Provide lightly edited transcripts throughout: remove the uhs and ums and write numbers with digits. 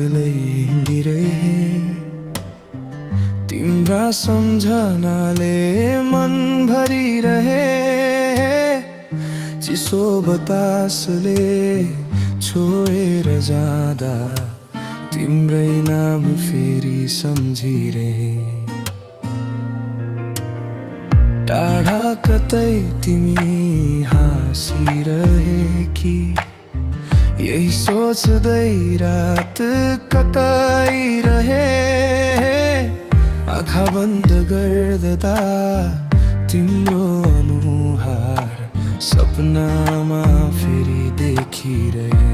एक्लै हिँडिरहे तिम्रा सम्झनाले मन भरिरहे चिसो बतासले छोडेर जाँदा तिम्रै नाम फेरि सम्झिरहे टाढा कतै तिमी हाँसिरहेकी यही सोच्दै रात कताइरहे आँखा बन्द गर्दा तिम्रो अनुहार सपनामा फेरि देखिरहे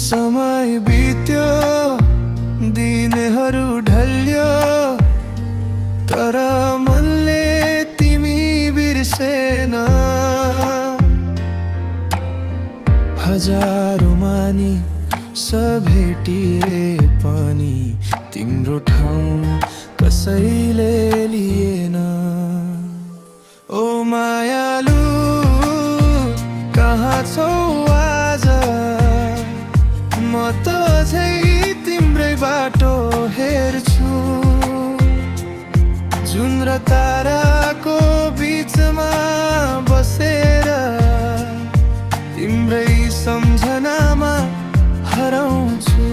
समय बित्यो दिनहरू ढल्यो तर मनले तिमी बिर्सेन हजारौं मानिस भेटिए पनि तिम्रो ठाउँ कसैले लिएन ओ मायालु कहाँ छौ आज म त झै तिम्रै बाटो हेर्छु जुन र ताराको बीचमा बसेर तिम्रै सम्झनामा हराउँछु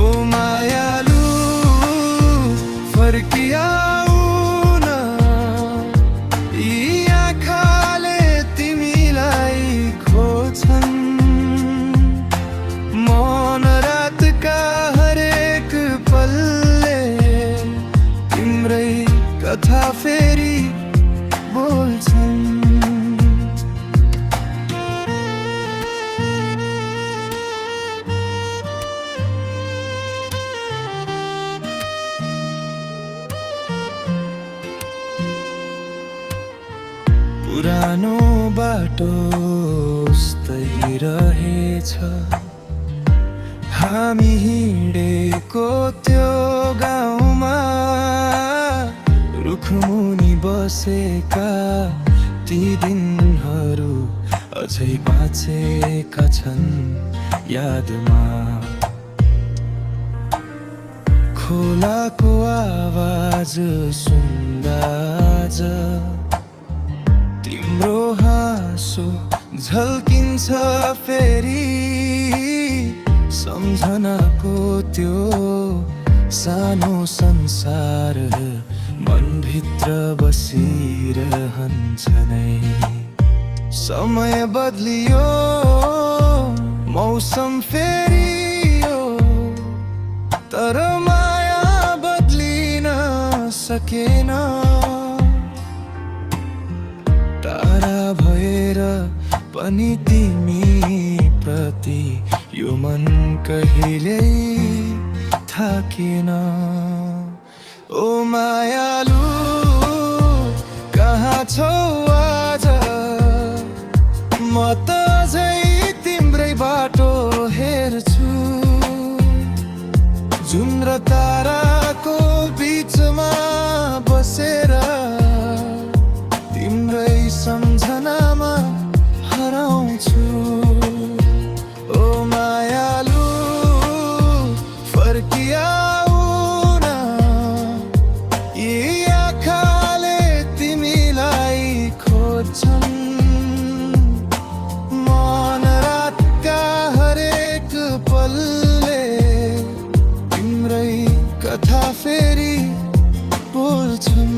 ओ मायालु फर्किआऊ न यी आँखाले तिमीलाई खोज्छन् मन रातका हरेक पलले तिम्रै कथा फेरि बोल्छन् पुरानो बाटो उस्तै रहेछ हामी हिँडेको त्यो गाउँमा रुखमुनि बसेका ती दिनहरू अझै बाँचेका छन् यादमा खोलाको आवाज सुन्दा आज तिम्रो हाँसो झल्किन्छ फेरि सम्झनाको त्यो सानो संसार मनभित्र बसिरहन्छ नै समय बदलियो मौसम फेरियो तर माया बदलिन सकेन टाढा भएर पनि तिमी प्रति यो मन कहिल्यै थाकेन ओ मायालु कहाँ छौ आज म त झै तिम्रै बाटो हेर्छु जुन र ताराको बीचमा बसेर तिम्रै सम्झनामा हराउँछु ओ मायालु फर्किआऊ न यी आँखाले तिमीलाई खोज्छन् मन रातका हरेक पलले तिम्रै कथा फेरि बोल्छन्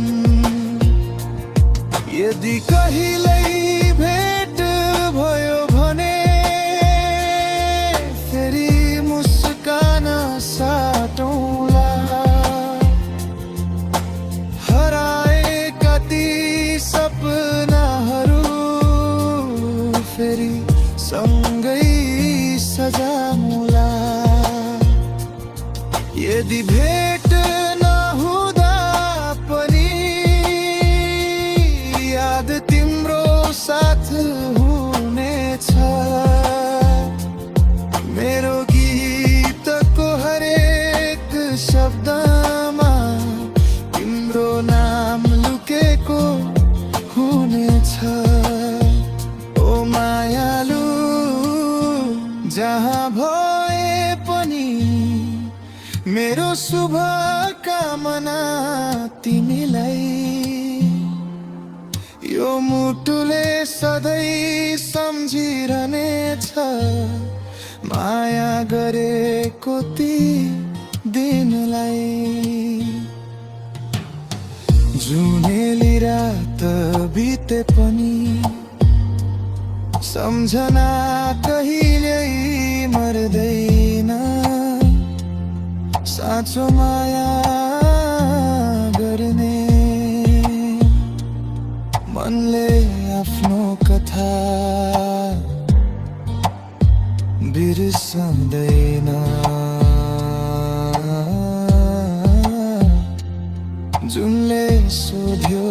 यदि कहिल्यै भेट भयो भने फेरि मुस्कान साटौँला हराएका ती सपनाहरू फेरि सँगै सजाउँला यदि भेट नहुँदा पनि याद तिम्रो साथ हुनेछ मेरो गीतको हरेक शब्दमा तिम्रो नाम लुकेको हुनेछ ओ मायालु जहाँ मेरो शुभ कामना तिमीलाई, यो मुटुले सधैँ सम्झिरहनेछ, माया गरेको ती दिनलाई। जुनेली रात बिते पनि सम्झना कहिल्यै मर्दैन, साँचो माया गर्ने मनले आफ्नो कथा बिर्सँदैन। जुनले सोध्यो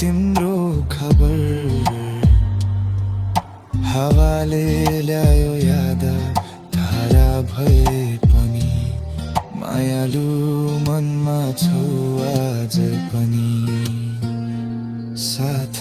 तिम्रो खबर, हावाले ल्यायो याद धारा भए पनि, मायालु मनमा छौ आज पनि साथ।